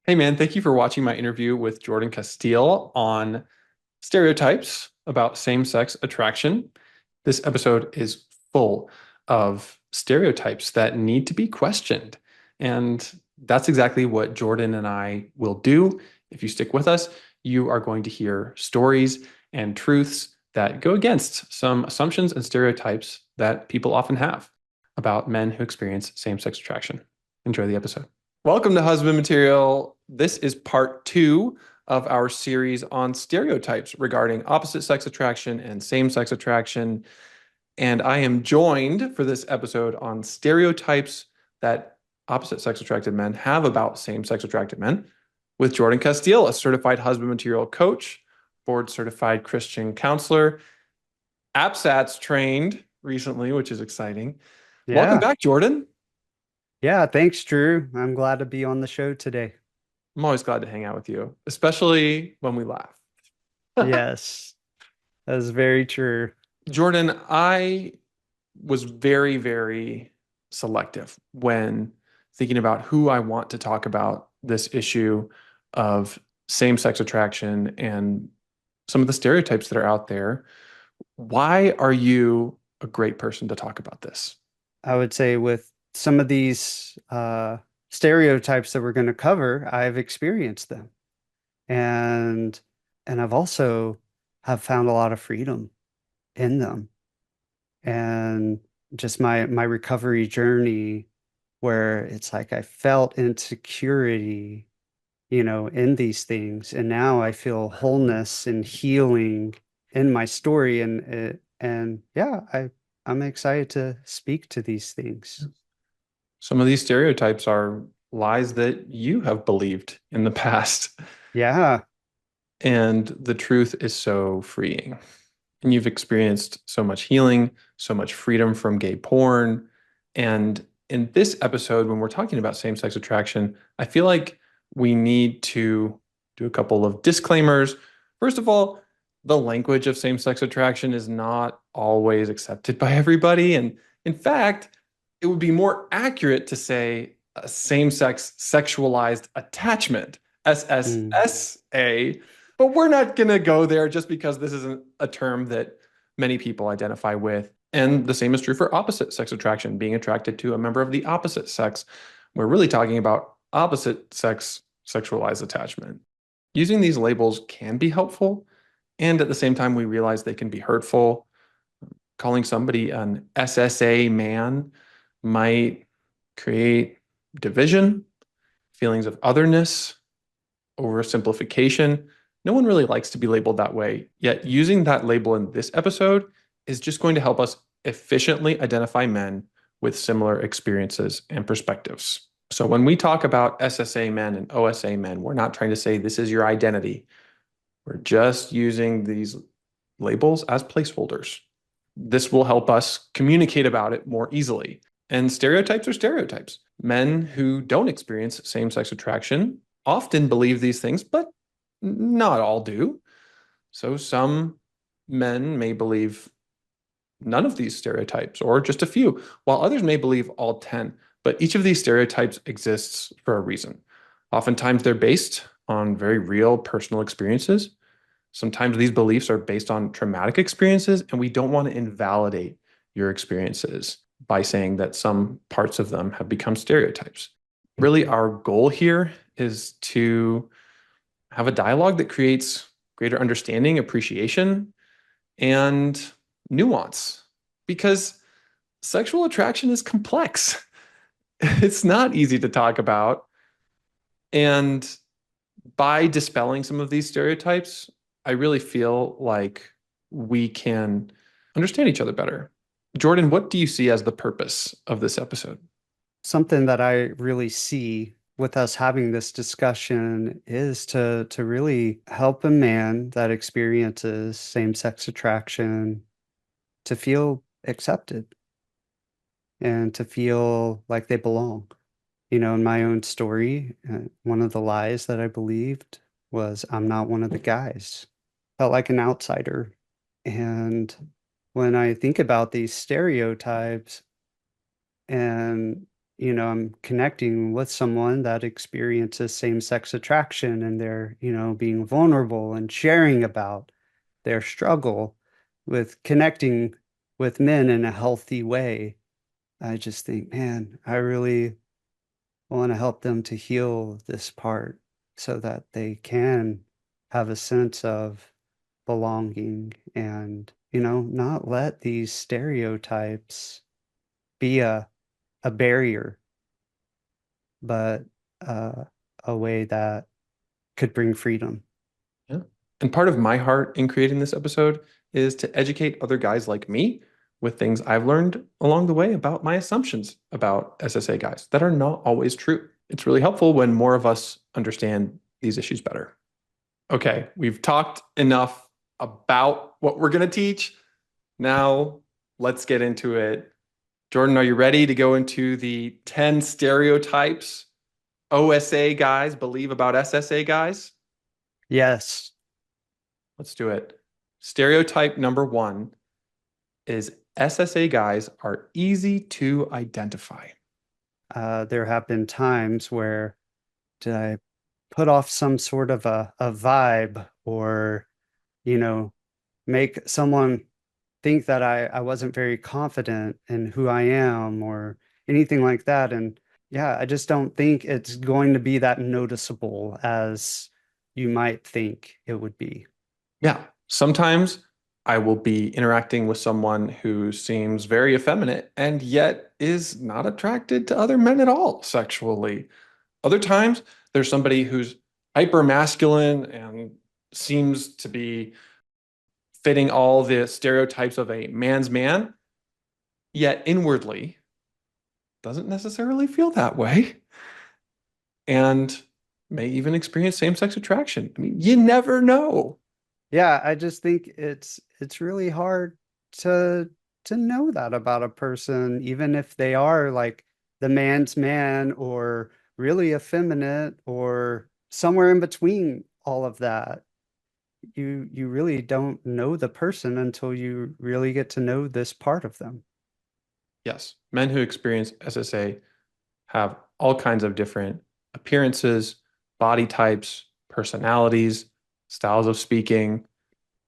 Hey man, thank you for watching my interview with Jordan Castille on stereotypes about same-sex attraction. This episode is full of stereotypes that need to be questioned. And that's exactly what Jordan and I will do. If you stick with us, you are going to hear stories and truths that go against some assumptions and stereotypes that people often have about men who experience same-sex attraction. Enjoy the episode. Welcome to Husband Material. This is part two of our series on stereotypes regarding opposite sex attraction and same sex attraction. And I am joined for this episode on stereotypes that opposite sex attracted men have about same sex attracted men with Jordan Castile, a certified husband material coach, board certified Christian counselor, APSATS trained recently, which is exciting. Welcome Yeah. back, Jordan. Yeah. Thanks, Drew. I'm glad to be on the show today. I'm always glad to hang out with you, especially when we laugh. Yes, that is very true. Jordan, I was very, very selective when thinking about who I want to talk about this issue of same-sex attraction and some of the stereotypes that are out there. Why are you a great person to talk about this? I would say with some of these stereotypes that we're going to cover, I've experienced them. And I've also have found a lot of freedom in them. And just my recovery journey where it's like I felt insecurity, in these things. And now I feel wholeness and healing in my story. And yeah, I'm excited to speak to these things. Some of these stereotypes are lies that you have believed in the past, Yeah. and the truth is so freeing. And you've experienced so much healing, so much freedom from gay porn. And in this episode, when we're talking about same-sex attraction, I feel like we need to do a couple of disclaimers. First of all, the language of same-sex attraction is not always accepted by everybody. And in fact, it would be more accurate to say a same-sex sexualized attachment, Mm. SSSA, but we're not going to go there just because this isn't a term that many people identify with. And the same is true for opposite sex attraction, being attracted to a member of the opposite sex. We're really talking about opposite sex sexualized attachment. Using these labels can be helpful, and at the same time, we realize they can be hurtful. Calling somebody an SSA man might create division, feelings of otherness, oversimplification. No one really likes to be labeled that way. Yet using that label in this episode is just going to help us efficiently identify men with similar experiences and perspectives. So when we talk about SSA men and OSA men, we're not trying to say this is your identity. We're just using these labels as placeholders. This will help us communicate about it more easily. And stereotypes are stereotypes. Men who don't experience same sex attraction often believe these things, but not all do. So some men may believe none of these stereotypes or just a few, while others may believe all 10. But each of these stereotypes exists for a reason. Oftentimes they're based on very real personal experiences. Sometimes these beliefs are based on traumatic experiences, and we don't want to invalidate your experiences by saying that some parts of them have become stereotypes. Really, our goal here is to have a dialogue that creates greater understanding, appreciation, and nuance because sexual attraction is complex. It's not easy to talk about. And by dispelling some of these stereotypes, I really feel like we can understand each other better. Jordan, what do you see as the purpose of this episode? Something that I really see with us having this discussion is to really help a man that experiences same-sex attraction to feel accepted and to feel like they belong. In my own story, one of the lies that I believed was I'm not one of the guys. Felt like an outsider. And when I think about these stereotypes and, I'm connecting with someone that experiences same-sex attraction and they're, being vulnerable and sharing about their struggle with connecting with men in a healthy way. I just think, man, I really want to help them to heal this part so that they can have a sense of belonging and, not let these stereotypes be a barrier, but uh, a way that could bring freedom. Yeah. And part of my heart in creating this episode is to educate other guys like me with things I've learned along the way about my assumptions about SSA guys that are not always true. It's really helpful when more of us understand these issues better. Okay, we've talked enough about what we're going to teach. Now let's get into it. Jordan, are you ready to go into the 10 stereotypes OSA guys believe about SSA guys? Yes, Let's do it. Stereotype number one is SSA guys are easy to identify. there have been times where did I put off some sort of a vibe or, you know, make someone think that I wasn't very confident in who I am or anything like that. And yeah, I just don't think it's going to be that noticeable as you might think it would be. Yeah, sometimes I will be interacting with someone who seems very effeminate and yet is not attracted to other men at all sexually. Other times, there's somebody who's hyper masculine and seems to be fitting all the stereotypes of a man's man, yet inwardly doesn't necessarily feel that way and may even experience same-sex attraction. I mean, you never know. Yeah, I just think it's really hard to know that about a person, even if they are like the man's man or really effeminate or somewhere in between all of that. You really don't know the person until you really get to know this part of them. Yes, men who experience SSA have all kinds of different appearances, body types, personalities, styles of speaking.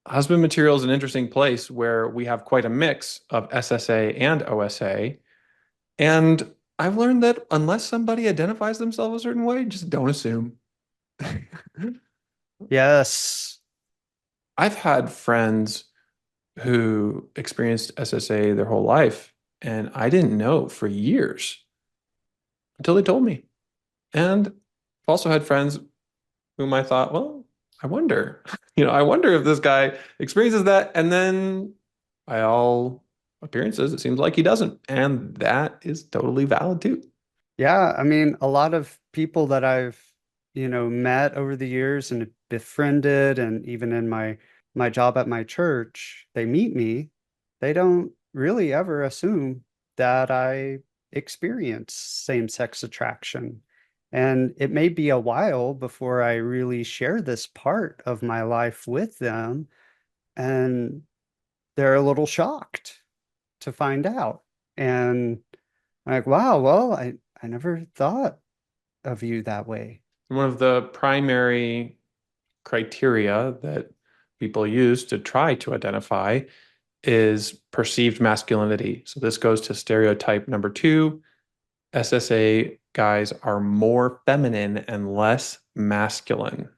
Husband material is an interesting place where we have quite a mix of SSA and OSA. And I've learned that unless somebody identifies themselves a certain way, just don't assume. Yes. I've had friends who experienced SSA their whole life, and I didn't know for years until they told me. And I've also had friends whom I thought, well, I wonder, I wonder if this guy experiences that. And then by all appearances, it seems like he doesn't. And that is totally valid too. Yeah, I mean, a lot of people that I've, met over the years and befriended, and even in my job at my church, they meet me, they don't really ever assume that I experience same-sex attraction. And it may be a while before I really share this part of my life with them, and they're a little shocked to find out. And I'm like, wow, well, I never thought of you that way. One of the primary criteria that people use to try to identify is perceived masculinity. So this goes to stereotype number two. SSA guys are more feminine and less masculine.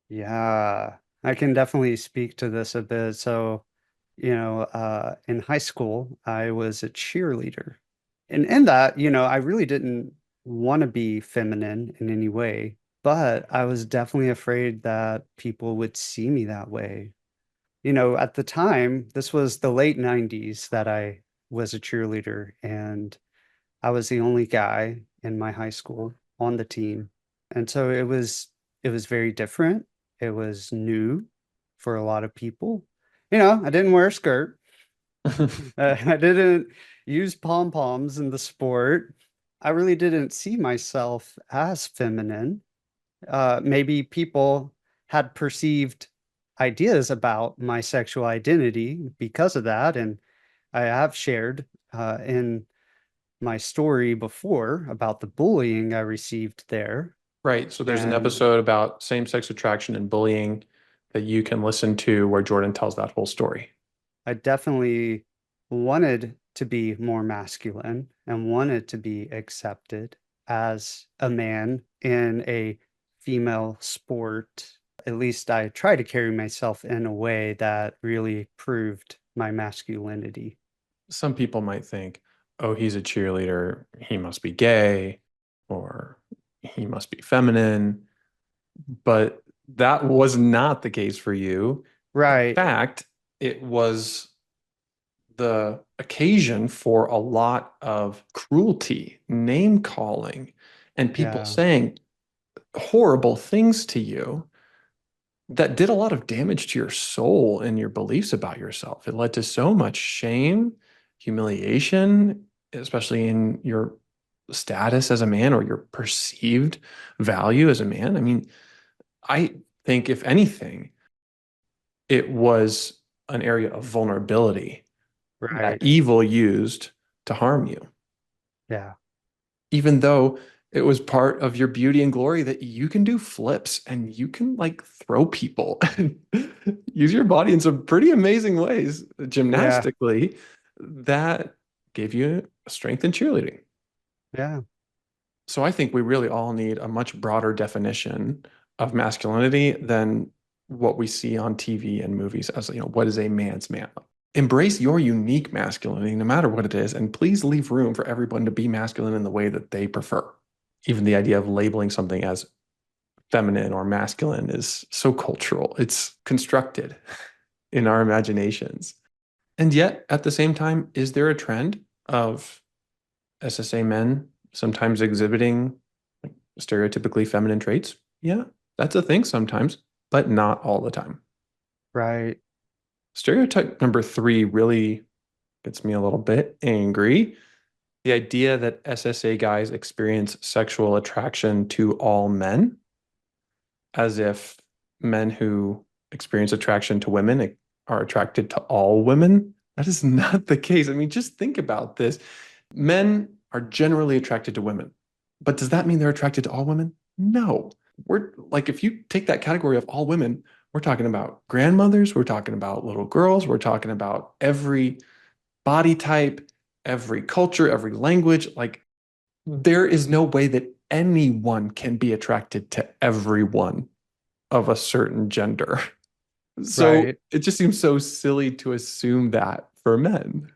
Yeah, I can definitely speak to this a bit. So, in high school, I was a cheerleader. And in that, I really didn't want to be feminine in any way, but I was definitely afraid that people would see me that way. At the time, this was the late 90s that I was a cheerleader, and I was the only guy in my high school on the team. And so it was very different. It was new for a lot of people. I didn't wear a skirt. I didn't use pom-poms in the sport. I really didn't see myself as feminine. Maybe people had perceived ideas about my sexual identity because of that, and I have shared in my story before about the bullying I received there. Right. So there's an And episode about same-sex attraction and bullying that you can listen to where Jordan tells that whole story. I definitely wanted to be more masculine and wanted to be accepted as a man in a female sport. At least I tried to carry myself in a way that really proved my masculinity. Some people might think, oh, he's a cheerleader, he must be gay, or he must be feminine. But that was not the case for you. In Right. fact, it was the occasion for a lot of cruelty, name calling, and people Yeah. saying horrible things to you that did a lot of damage to your soul and your beliefs about yourself. It led to so much shame, humiliation, especially in your status as a man or your perceived value as a man. I mean, I think if anything, it was an area of vulnerability that Right. evil used to harm you, Yeah. even though it was part of your beauty and glory that you can do flips and you can like throw people and use your body in some pretty amazing ways Yeah. gymnastically that gave you strength in cheerleading. Yeah. So I think we really all need a much broader definition of masculinity than what we see on TV and movies as, what is a man's man? Embrace your unique masculinity, no matter what it is, and please leave room for everyone to be masculine in the way that they prefer. Even the idea of labeling something as feminine or masculine is so cultural. It's constructed in our imaginations. And yet, at the same time, is there a trend of SSA men sometimes exhibiting like, stereotypically feminine traits? Yeah, that's a thing sometimes, but not all the time. Right. Stereotype number three really gets me a little bit angry. The idea that SSA guys experience sexual attraction to all men, as if men who experience attraction to women are attracted to all women. That is not the case. I mean, just think about this. Men are generally attracted to women, but does that mean they're attracted to all women? No. We're like, if you take that category of all women, we're talking about grandmothers, we're talking about little girls, we're talking about every body type, every culture, every language. Like, there is no way that anyone can be attracted to everyone of a certain gender. So Right. it just seems so silly to assume that for men,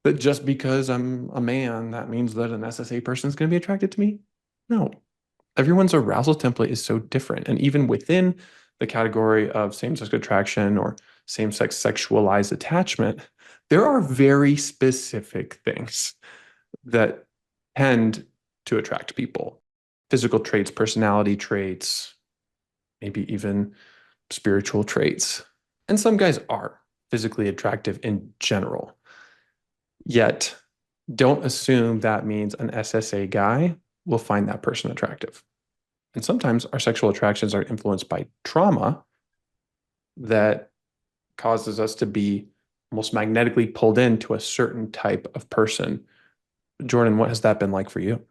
that just because I'm a man, that means that an SSA person is going to be attracted to me. No, everyone's arousal template is so different. And even within the category of same-sex attraction or same-sex sexualized attachment, there are very specific things that tend to attract people. Physical traits, personality traits, maybe even spiritual traits. And some guys are physically attractive in general. Yet, don't assume that means an SSA guy will find that person attractive. And sometimes our sexual attractions are influenced by trauma that causes us to be almost magnetically pulled into a certain type of person. Jordan, what has that been like for you?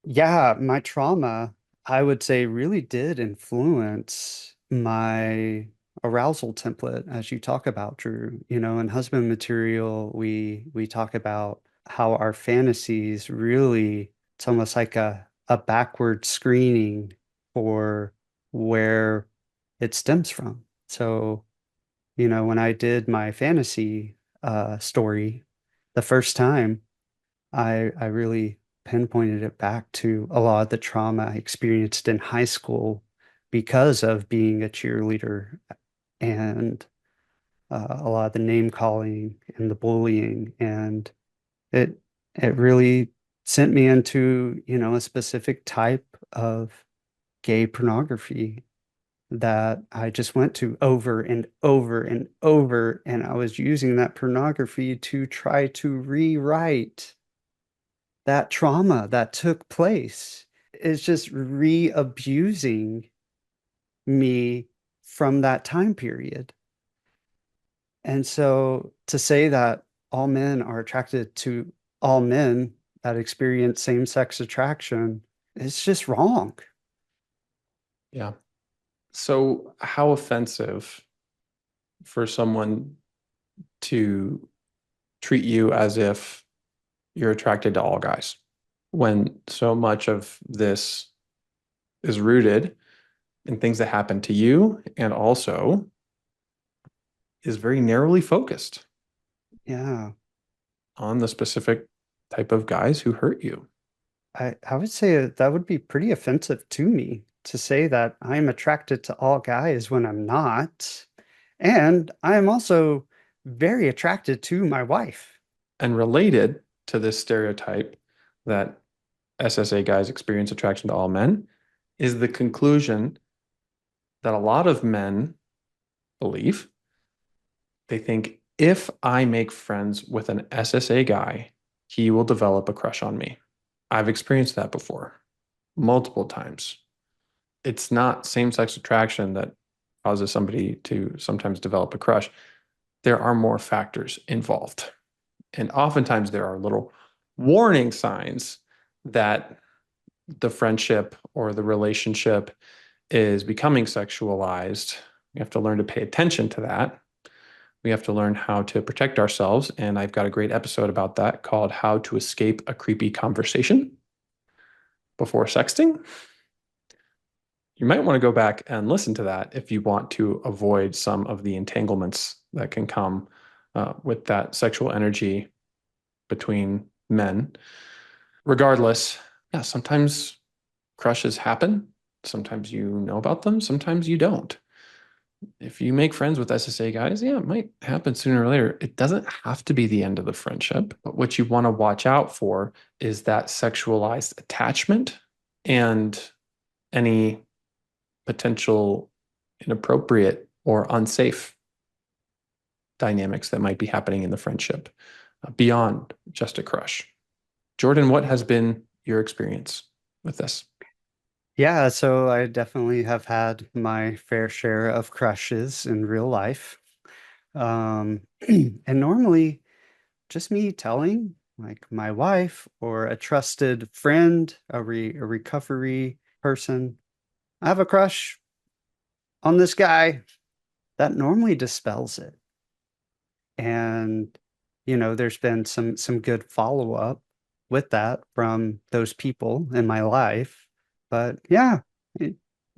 Yeah, my trauma, I would say, really did influence my arousal template, as you talk about, Drew. In husband material, we talk about how our fantasies really, it's almost like a backward screening for where it stems from. So, when I did my fantasy story the first time, I really pinpointed it back to a lot of the trauma I experienced in high school because of being a cheerleader and a lot of the name calling and the bullying. And it it really sent me into, a specific type of gay pornography that I just went to over and over and over. And I was using that pornography to try to rewrite that trauma that took place. Is just re-abusing me from that time period. And so to say that all men are attracted to all men, that experience same-sex attraction, it's just wrong. Yeah. So, how offensive for someone to treat you as if you're attracted to all guys when so much of this is rooted in things that happen to you and also is very narrowly focused Yeah. on the specific type of guys who hurt you. I would say that would be pretty offensive to me to say that I'm attracted to all guys when I'm not. And I am also very attracted to my wife. And related to this stereotype that SSA guys experience attraction to all men is the conclusion that a lot of men believe. They think if I make friends with an SSA guy, he will develop a crush on me. I've experienced that before, multiple times. It's not same-sex attraction that causes somebody to sometimes develop a crush. There are more factors involved. And oftentimes there are little warning signs that the friendship or the relationship is becoming sexualized. We have to learn to pay attention to that. We have to learn how to protect ourselves. And I've got a great episode about that called How to Escape a Creepy Conversation Before Sexting. You might want to go back and listen to that if you want to avoid some of the entanglements that can come with that sexual energy between men. Regardless, yeah, sometimes crushes happen. Sometimes you know about them, sometimes you don't. If you make friends with SSA guys, yeah, it might happen sooner or later. It doesn't have to be the end of the friendship, but what you want to watch out for is that sexualized attachment and any potential inappropriate or unsafe dynamics that might be happening in the friendship beyond just a crush. Jordan, what has been your experience with this? Yeah, so I definitely have had my fair share of crushes in real life. And normally just me telling like my wife or a trusted friend, a recovery person, I have a crush on this guy, that normally dispels it. And there's been some good follow-up with that from those people in my life. But yeah, it,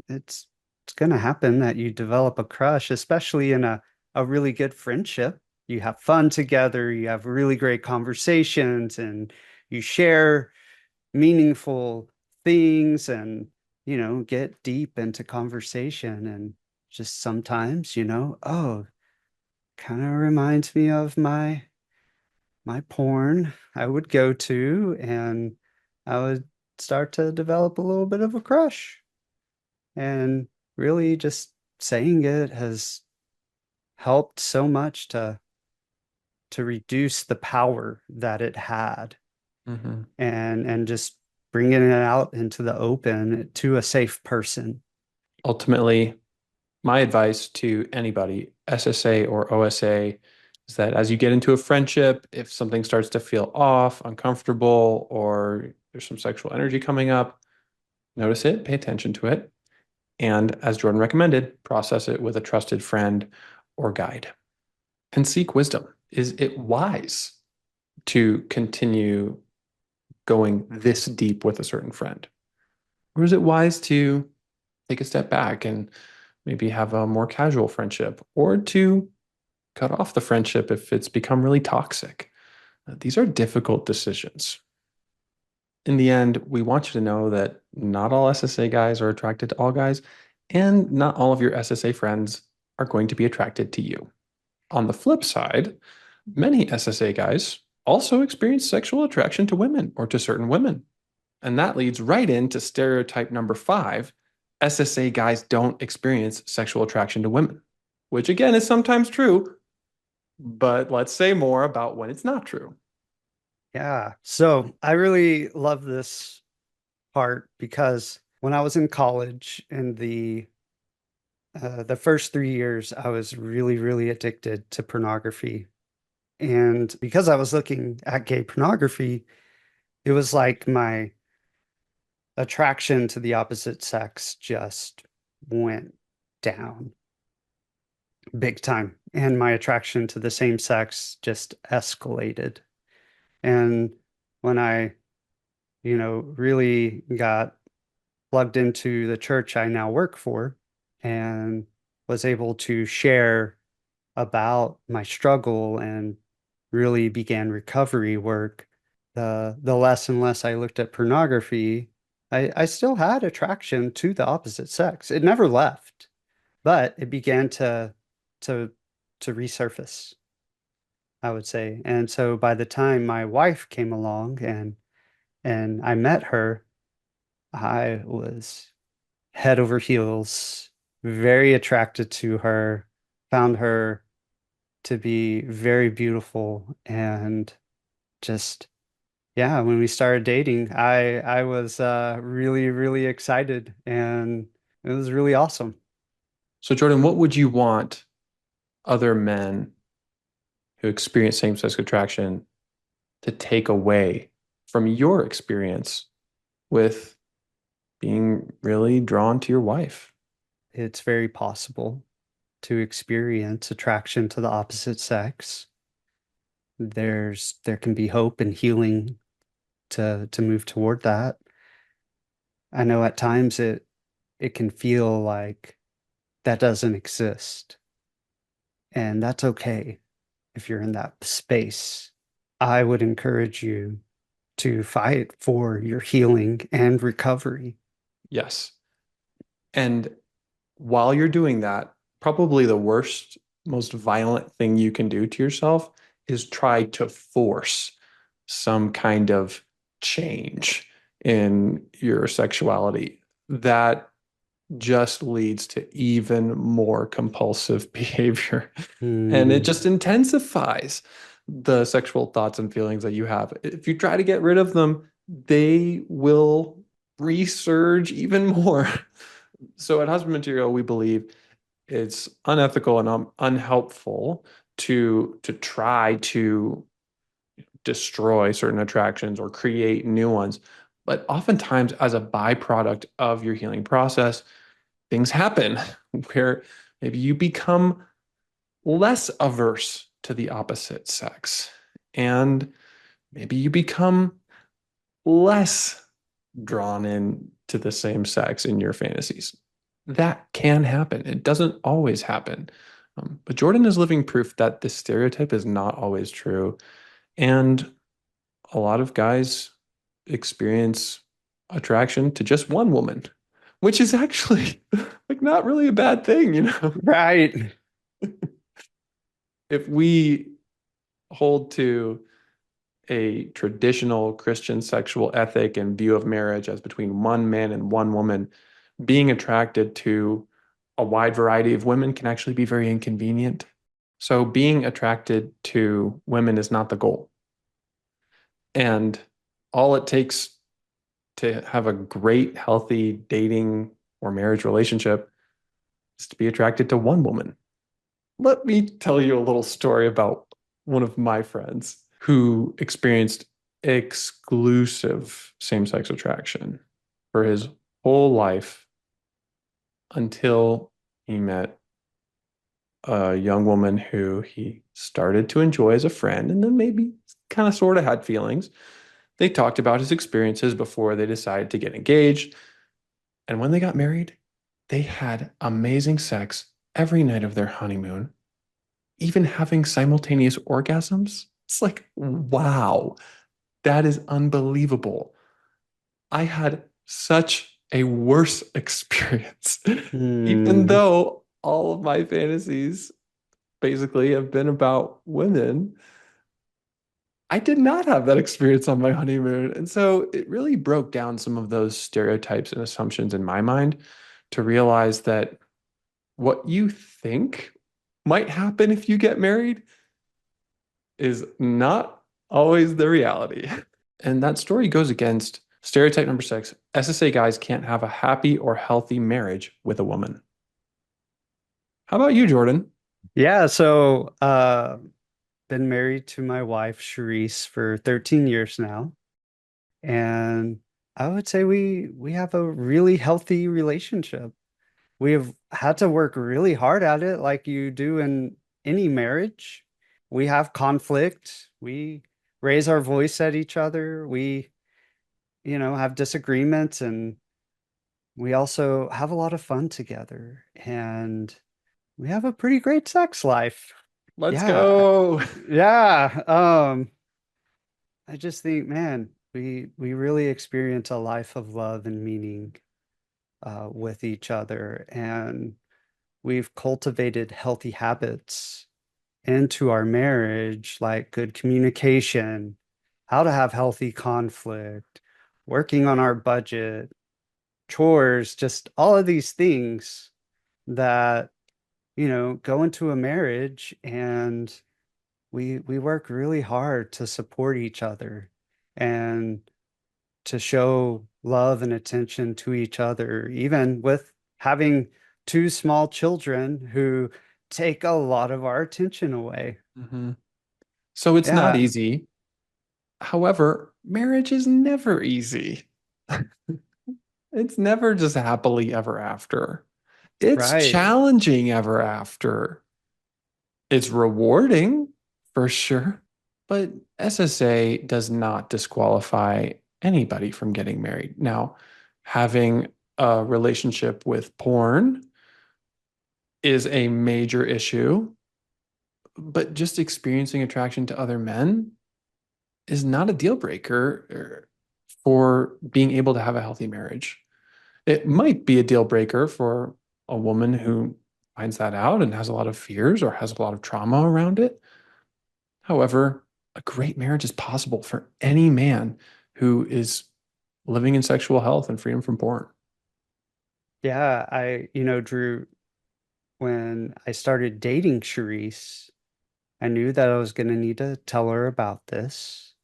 it's it's gonna happen that you develop a crush, especially in a really good friendship. You have fun together, you have really great conversations, and you share meaningful things and get deep into conversation. And just sometimes, oh, kind of reminds me of my porn I would go to, and I would start to develop a little bit of a crush. And really just saying it has helped so much to reduce the power that it had, Mm-hmm. and just bringing it out into the open to a safe person. Ultimately, my advice to anybody, SSA or OSA, is that as you get into a friendship, if something starts to feel off, uncomfortable, or there's some sexual energy coming up, notice it, pay attention to it, and as Jordan recommended, process it with a trusted friend or guide and seek wisdom. Is it wise to continue going this deep with a certain friend? Or is it wise to take a step back and maybe have a more casual friendship or to cut off the friendship if it's become really toxic? These are difficult decisions. In the end, we want you to know that not all SSA guys are attracted to all guys, and not all of your SSA friends are going to be attracted to you. On the flip side, many SSA guys also experience sexual attraction to women or to certain women. And that leads right into stereotype number 5. SSA guys don't experience sexual attraction to women, which again is sometimes true, but let's say more about when it's not true. Yeah. So I really love this part because when I was in college in the first 3 years, I was really, really addicted to pornography. And because I was looking at gay pornography, it was like my attraction to the opposite sex just went down big time. And my attraction to the same sex just escalated. And when I, really got plugged into the church I now work for and was able to share about my struggle and really began recovery work, the less and less I looked at pornography, I still had attraction to the opposite sex. It never left, but it began to to resurface, I would say. And so by the time my wife came along and I met her, I was head over heels, very attracted to her, found her to be very beautiful, and just yeah, when we started dating, I was really, really excited, and it was really awesome. So, Jordan, what would you want other men who experience same-sex attraction to take away from your experience with being really drawn to your wife? It's very possible to experience attraction to the opposite sex. There can be hope and healing to move toward that. I know at times it can feel like that doesn't exist, and that's okay if you're in that space. I would encourage you to fight for your healing and recovery. Yes. And while you're doing that, probably the worst, most violent thing you can do to yourself is try to force some kind of change in your sexuality. That just leads to even more compulsive behavior. And it Hmm. just intensifies the sexual thoughts and feelings that you have. If you try to get rid of them, they will resurge even more. So at Husband Material, we believe it's unethical and unhelpful to try to destroy certain attractions or create new ones. But oftentimes, as a byproduct of your healing process, things happen where maybe you become less averse to the opposite sex. And maybe you become less drawn in to the same sex in your fantasies. That can happen. It doesn't always happen. But Jordan is living proof that this stereotype is not always true. And a lot of guys experience attraction to just one woman, which is actually like not really a bad thing, you know? Right. If we hold to a traditional Christian sexual ethic and view of marriage as between one man and one woman, being attracted to a wide variety of women can actually be very inconvenient. So, being attracted to women is not the goal. And all it takes to have a great, healthy dating or marriage relationship is to be attracted to one woman. Let me tell you a little story about one of my friends who experienced exclusive same-sex attraction for his whole life until he met a young woman who he started to enjoy as a friend and then maybe kind of sort of had feelings. They talked about his experiences before they decided to get engaged. And when they got married, they had amazing sex every night of their honeymoon, even having simultaneous orgasms. It's like, wow, that is unbelievable. I had such a worse experience, even Hmm. though all of my fantasies basically have been about women. I did not have that experience on my honeymoon. And so it really broke down some of those stereotypes and assumptions in my mind to realize that what you think might happen if you get married is not always the reality. And that story goes against stereotype number 6. SSA guys can't have a happy or healthy marriage with a woman. How about you, Jordan? Yeah, so been married to my wife, Cherise, for 13 years now. And I would say we have a really healthy relationship. We have had to work really hard at it, like you do in any marriage. We have conflict. We raise our voice at each other. We, have disagreements, and we also have a lot of fun together. And we have a pretty great sex life. Let's Yeah. go. Yeah. I just think, man, we really experience a life of love and meaning with each other, and we've cultivated healthy habits into our marriage, like good communication, how to have healthy conflict, working on our budget, chores, just all of these things that, go into a marriage, and we work really hard to support each other and to show love and attention to each other, even with having two small children who take a lot of our attention away. Mhm. So it's not Yeah, easy. However, marriage is never easy. It's never just happily ever after. It's right. challenging ever after. It's rewarding for sure, but SSA does not disqualify anybody from getting married. Now, having a relationship with porn is a major issue, but just experiencing attraction to other men is not a deal breaker for being able to have a healthy marriage. It might be a deal breaker for a woman who finds that out and has a lot of fears or has a lot of trauma around it. However, a great marriage is possible for any man who is living in sexual health and freedom from porn. Yeah, Drew, when I started dating Cherise, I knew that I was going to need to tell her about this.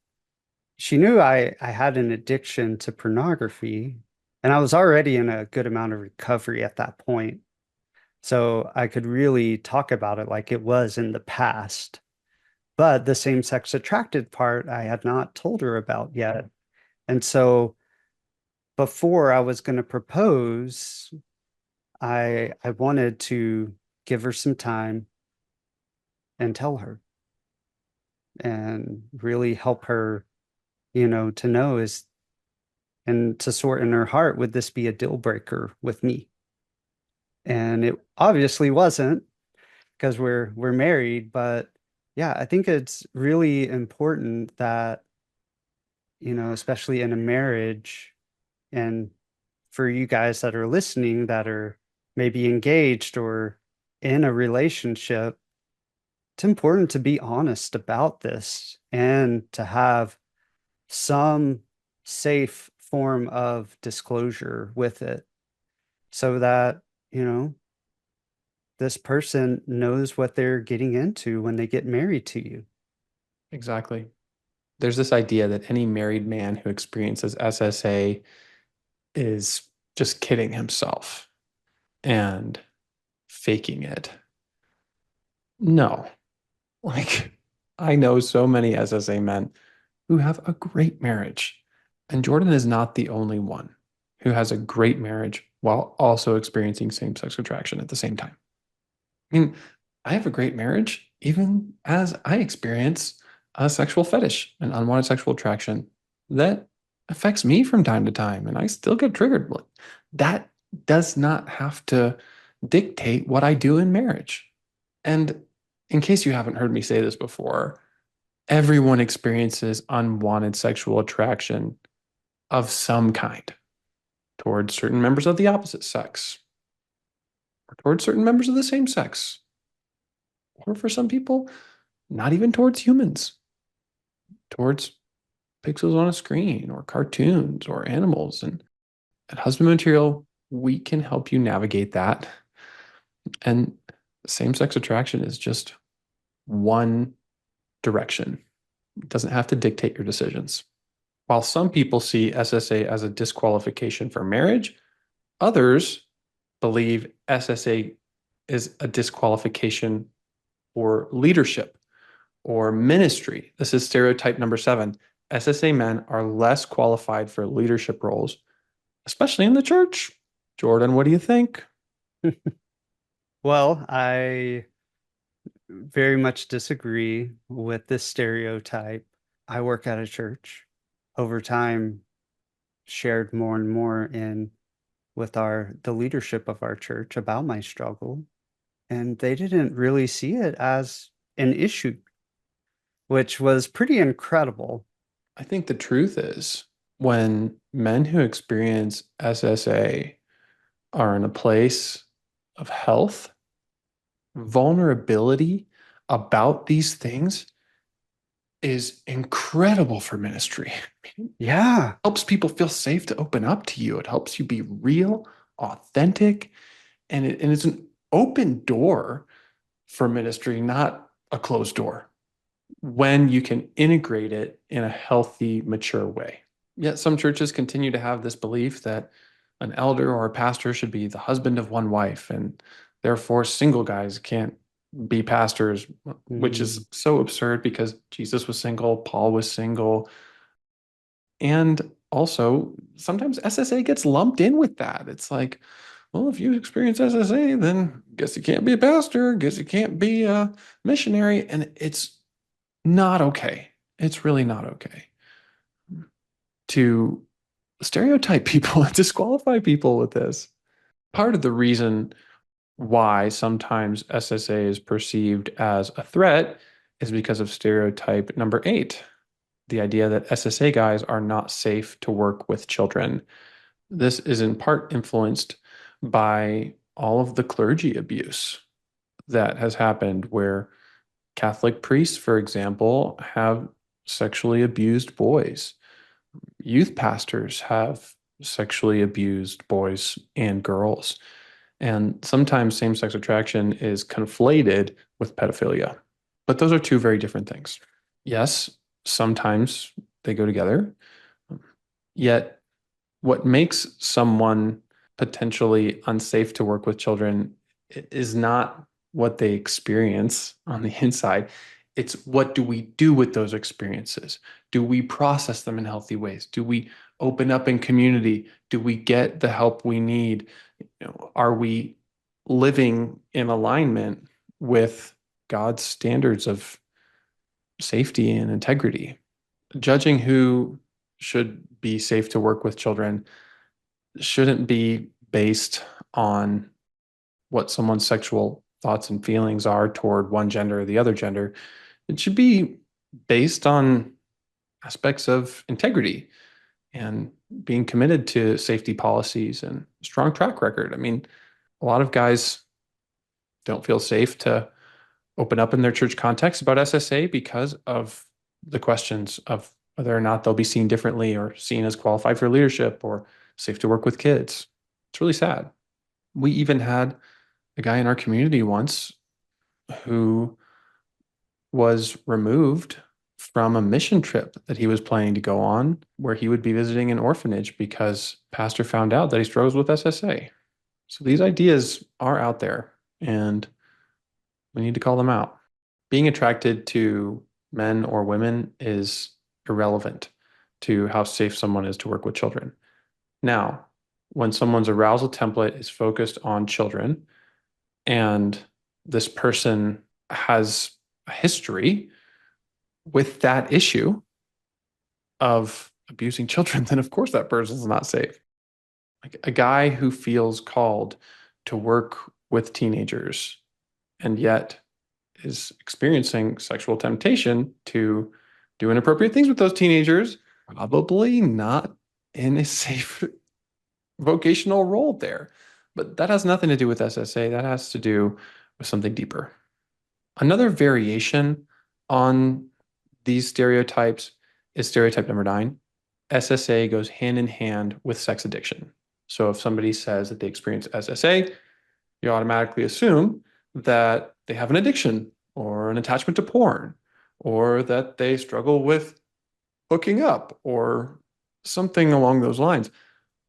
She knew I had an addiction to pornography, and I was already in a good amount of recovery at that point. So I could really talk about it like it was in the past. But the same-sex attracted part I had not told her about yet. And so before I was going to propose, I wanted to give her some time and tell her and really help her, to know is and to sort in her heart, would this be a deal breaker with me? And it obviously wasn't, because we're married, but yeah, I think it's really important that, especially in a marriage, and for you guys that are listening that are maybe engaged or in a relationship, it's important to be honest about this and to have some safe form of disclosure with it so that, you know, this person knows what they're getting into when they get married to you. Exactly. There's this idea that any married man who experiences SSA is just kidding himself and faking it. No, like I know so many SSA men who have a great marriage, and Jordan is not the only one who has a great marriage while also experiencing same-sex attraction at the same time. I mean, I have a great marriage even as I experience a sexual fetish and unwanted sexual attraction that affects me from time to time, and I still get triggered. That does not have to dictate what I do in marriage. And in case you haven't heard me say this before, everyone experiences unwanted sexual attraction of some kind towards certain members of the opposite sex or towards certain members of the same sex, or for some people, not even towards humans, towards pixels on a screen or cartoons or animals. And at Husband Material, we can help you navigate that. And same sex attraction is just one direction. It doesn't have to dictate your decisions. While some people see SSA as a disqualification for marriage, others believe SSA is a disqualification for leadership or ministry. This is stereotype number 7. SSA men are less qualified for leadership roles, especially in the church. Jordan, what do you think? Well, I very much disagree with this stereotype. I work at a church. Over time, shared more and more in with the leadership of our church about my struggle, and they didn't really see it as an issue, which was pretty incredible. I think the truth is when men who experience SSA are in a place of health, vulnerability about these things is incredible for ministry. It Yeah. helps people feel safe to open up to you. It helps you be real, authentic, and it's an open door for ministry, not a closed door, when you can integrate it in a healthy, mature way. Yet some churches continue to have this belief that an elder or a pastor should be the husband of one wife, and therefore single guys can't be pastors, which Mm. is so absurd because Jesus was single, Paul was single. And also, sometimes SSA gets lumped in with that. It's like, well, if you experience SSA, then guess you can't be a pastor, guess you can't be a missionary. And it's not okay. It's really not okay to stereotype people and disqualify people with this. Part of the reason why sometimes SSA is perceived as a threat is because of stereotype number 8, the idea that SSA guys are not safe to work with children. This is in part influenced by all of the clergy abuse that has happened, where Catholic priests, for example, have sexually abused boys. Youth pastors have sexually abused boys and girls. And sometimes same sex attraction is conflated with pedophilia. But those are two very different things. Yes, sometimes they go together. Yet, what makes someone potentially unsafe to work with children is not what they experience on the inside. It's what do we do with those experiences? Do we process them in healthy ways? Do we open up in community? Do we get the help we need? Are we living in alignment with God's standards of safety and integrity? Judging who should be safe to work with children shouldn't be based on what someone's sexual thoughts and feelings are toward one gender or the other gender. It should be based on aspects of integrity and being committed to safety policies and strong track record. I mean, a lot of guys don't feel safe to open up in their church context about SSA because of the questions of whether or not they'll be seen differently or seen as qualified for leadership or safe to work with kids. It's really sad. We even had a guy in our community once who was removed from a mission trip that he was planning to go on, where he would be visiting an orphanage because pastor found out that he struggles with SSA. So these ideas are out there and we need to call them out. Being attracted to men or women is irrelevant to how safe someone is to work with children. Now, when someone's arousal template is focused on children and this person has a history with that issue of abusing children, then of course that person's not safe. Like a guy who feels called to work with teenagers and yet is experiencing sexual temptation to do inappropriate things with those teenagers, probably not in a safe vocational role there. But that has nothing to do with SSA. That has to do with something deeper. Another variation on these stereotypes is stereotype number 9. SSA goes hand in hand with sex addiction. So if somebody says that they experience SSA, you automatically assume that they have an addiction or an attachment to porn, or that they struggle with hooking up or something along those lines,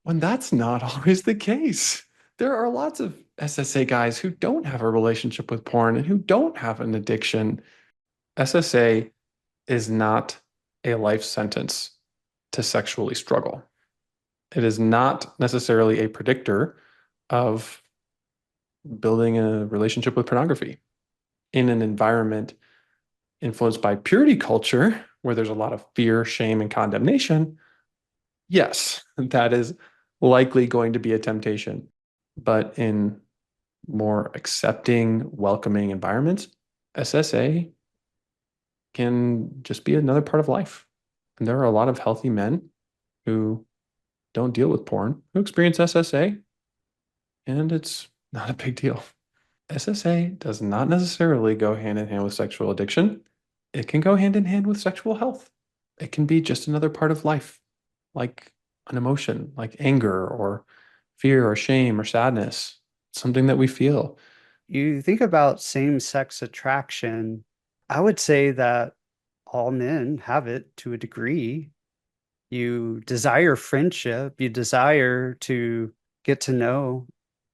when that's not always the case. There are lots of SSA guys who don't have a relationship with porn and who don't have an addiction. SSA is not a life sentence to sexually struggle. It is not necessarily a predictor of building a relationship with pornography. In an environment influenced by purity culture, where there's a lot of fear, shame, and condemnation, yes, that is likely going to be a temptation. But in more accepting, welcoming environments, SSA can just be another part of life. And there are a lot of healthy men who don't deal with porn who experience SSA, and it's not a big deal. SSA does not necessarily go hand in hand with sexual addiction. It can go hand in hand with sexual health. It can be just another part of life, like an emotion, like anger or fear or shame or sadness, something that we feel. You think about same-sex attraction, I would say that all men have it to a degree. You desire friendship, you desire to get to know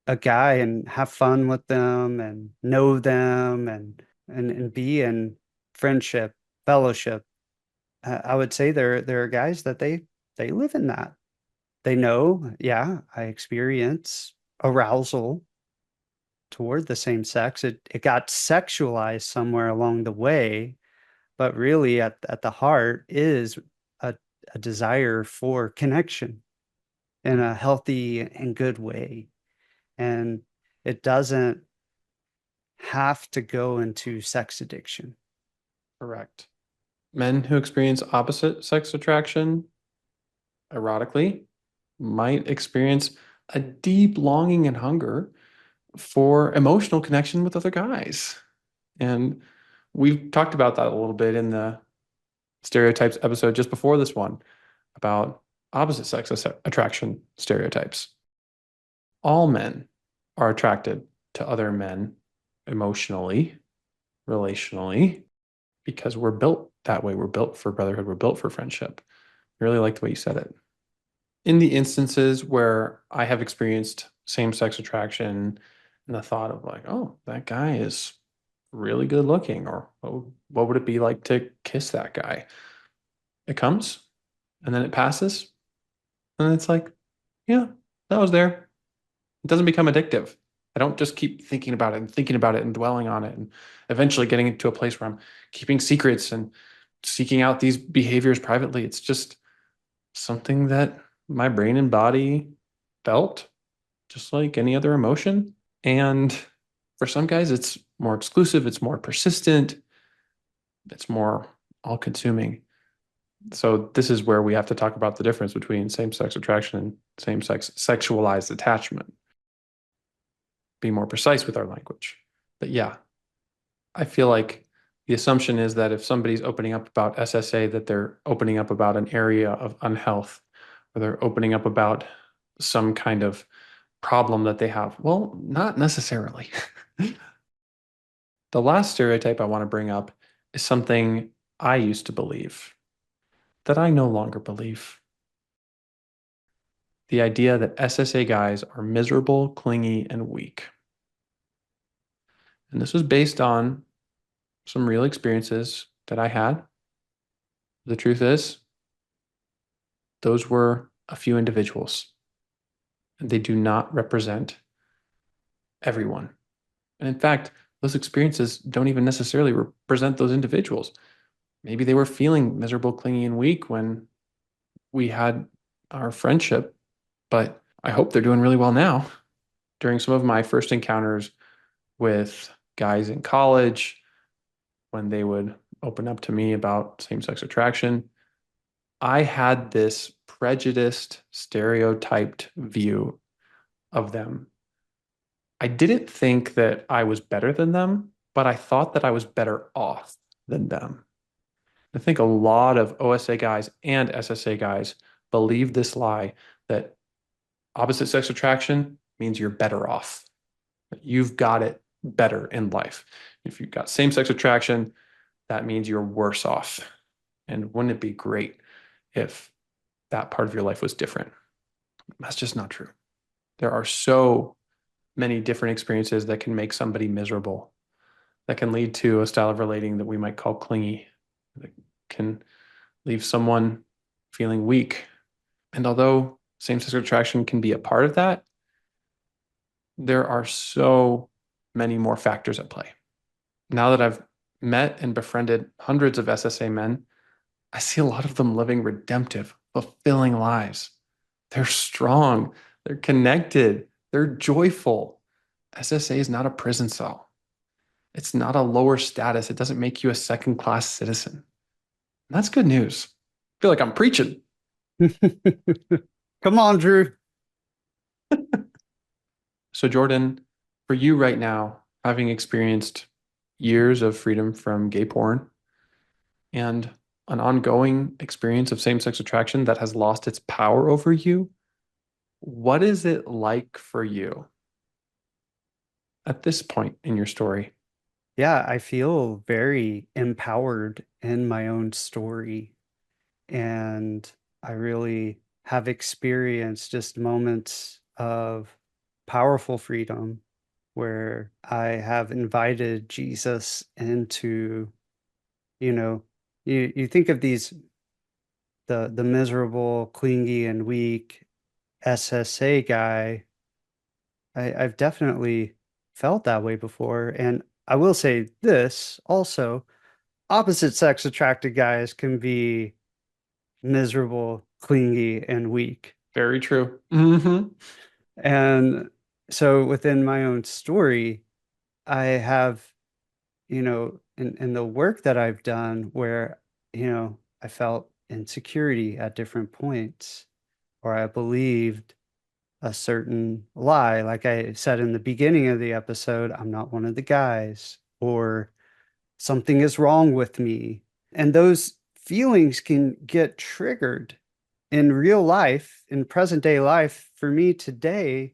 a guy and have fun with them and know them and be in friendship, fellowship. I would say there are guys that they live in that. They know, yeah, I experience arousal toward the same sex. It got sexualized somewhere along the way, but really at the heart is a, a desire for connection in a healthy and good way. And it doesn't have to go into sex addiction. Correct. Men who experience opposite sex attraction erotically might experience a deep longing and hunger for emotional connection with other guys. And we've talked about that a little bit in the stereotypes episode just before this one about opposite sex attraction stereotypes. All men are attracted to other men emotionally, relationally, because we're built that way. We're built for brotherhood, we're built for friendship. I really like the way you said it. In the instances where I have experienced same-sex attraction and the thought of like, oh, that guy is really good looking, or what would it be like to kiss that guy? It comes and then it passes, and it's like, yeah, that was there. It doesn't become addictive. I don't just keep thinking about it and thinking about it and dwelling on it and eventually getting into a place where I'm keeping secrets and seeking out these behaviors privately. It's just something that my brain and body felt, just like any other emotion. And for some guys, it's more exclusive, it's more persistent, it's more all consuming. So, this is where we have to talk about the difference between same sex attraction and same sex sexualized attachment. Be more precise with our language. But yeah, I feel like the assumption is that if somebody's opening up about SSA, that they're opening up about an area of unhealth, or they're opening up about some kind of problem that they have. Well, not necessarily. The last stereotype I want to bring up is something I used to believe that I no longer believe. The idea that SSA guys are miserable, clingy, and weak. And this was based on some real experiences that I had. The truth is, those were a few individuals, and they do not represent everyone. And in fact, those experiences don't even necessarily represent those individuals. Maybe they were feeling miserable, clingy, and weak when we had our friendship, but I hope they're doing really well now. During some of my first encounters with guys in college, when they would open up to me about same-sex attraction, I had this prejudiced, stereotyped view of them. I didn't think that I was better than them, but I thought that I was better off than them. I think a lot of OSA guys and SSA guys believe this lie that opposite sex attraction means you're better off. You've got it better in life. If you've got same sex attraction, that means you're worse off. And wouldn't it be great if that part of your life was different? That's just not true. There are so many different experiences that can make somebody miserable, that can lead to a style of relating that we might call clingy, that can leave someone feeling weak. And although same-sex attraction can be a part of that, there are so many more factors at play. Now that I've met and befriended hundreds of SSA men, I see a lot of them living redemptive, fulfilling lives. They're strong, they're connected, they're joyful. SSA is not a prison cell. It's not a lower status. It doesn't make you a second-class citizen. And that's good news. I feel like I'm preaching. Come on, Drew. So, Jordan, for you right now, having experienced years of freedom from gay porn and an ongoing experience of same-sex attraction that has lost its power over you, what is it like for you at this point in your story? Yeah, I feel very empowered in my own story. And I really have experienced just moments of powerful freedom where I have invited Jesus into, you know, you think of these the miserable, clingy, and weak SSA guy. I've definitely felt that way before. And I will say this also, opposite sex attracted guys can be miserable, clingy, and weak. Very true. Hmm. And so within my own story, I have, in the work that I've done where, I felt insecurity at different points, or I believed a certain lie. Like I said in the beginning of the episode, I'm not one of the guys, or something is wrong with me. And those feelings can get triggered in real life, in present day life. For me today,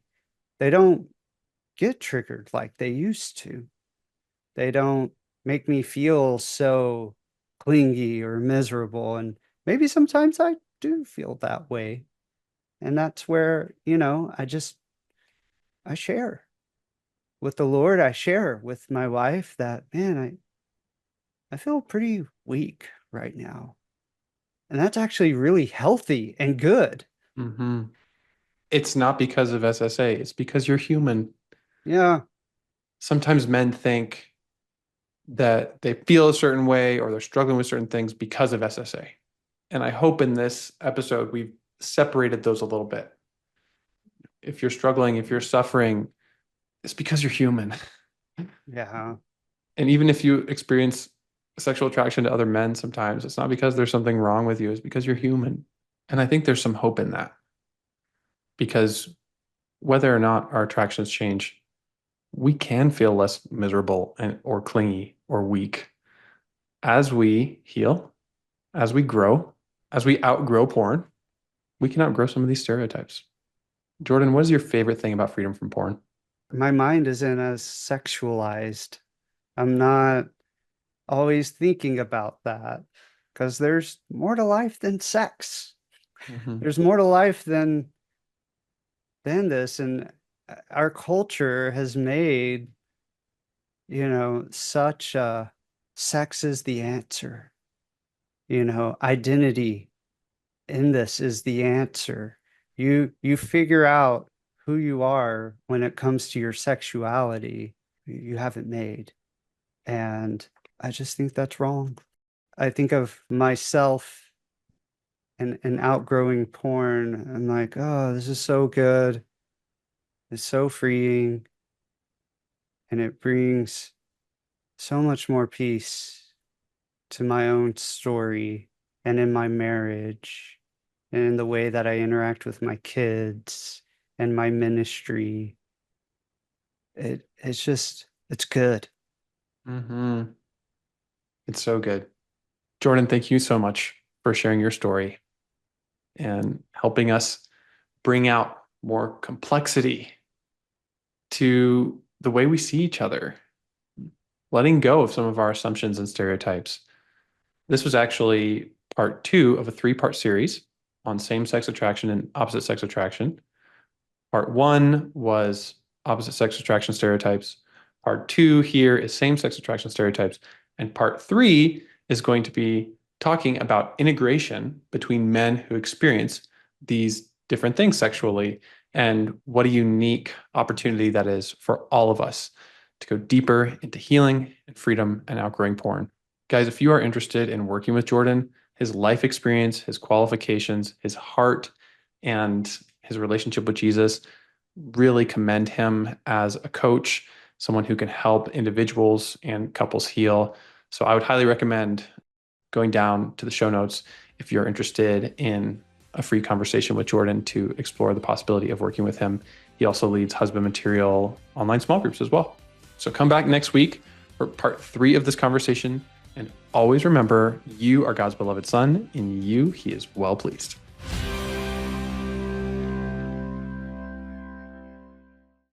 they don't get triggered like they used to. They don't make me feel so clingy or miserable. And maybe sometimes I do feel that way. And that's where, I share with the Lord. I share with my wife that, man, I feel pretty weak right now. And that's actually really healthy and good. Hmm. It's not because of SSA, it's because you're human. Yeah. Sometimes men think that they feel a certain way or they're struggling with certain things because of SSA. And I hope in this episode we've separated those a little bit. If you're struggling, if you're suffering, it's because you're human. Yeah. And even if you experience sexual attraction to other men sometimes, it's not because there's something wrong with you, it's because you're human. And I think there's some hope in that because whether or not our attractions change, we can feel less miserable and or clingy or weak as we heal, as we grow, as we outgrow porn. We can outgrow some of these stereotypes. Jordan, what is your favorite thing about freedom from porn? My mind isn't as sexualized. I'm not always thinking about that because there's more to life than sex. Hmm. There's more to life than this. And our culture has made, such sex is the answer. Identity in this is the answer. You figure out who you are when it comes to your sexuality. You haven't made. And I just think that's wrong. I think of myself and outgrowing porn. I'm like, oh, this is so good. It's so freeing. And it brings so much more peace to my own story and in my marriage and in the way that I interact with my kids and my ministry. It's good. Hmm. It's so good. Jordan, thank you so much for sharing your story and helping us bring out more complexity to the way we see each other, letting go of some of our assumptions and stereotypes. This was actually part two of a three-part series on same-sex attraction and opposite sex attraction. Part one was opposite sex attraction stereotypes. Part two here is same-sex attraction stereotypes. And part three is going to be talking about integration between men who experience these different things sexually and what a unique opportunity that is for all of us to go deeper into healing and freedom and outgrowing porn. Guys, if you are interested in working with Jordan, his life experience, his qualifications, his heart, and his relationship with Jesus, really commend him as a coach, someone who can help individuals and couples heal. So I would highly recommend going down to the show notes if you're interested in a free conversation with Jordan to explore the possibility of working with him. He also leads husband material online small groups as well. So come back next week for part 3 of this conversation. And always remember, you are God's beloved son. In you, he is well pleased.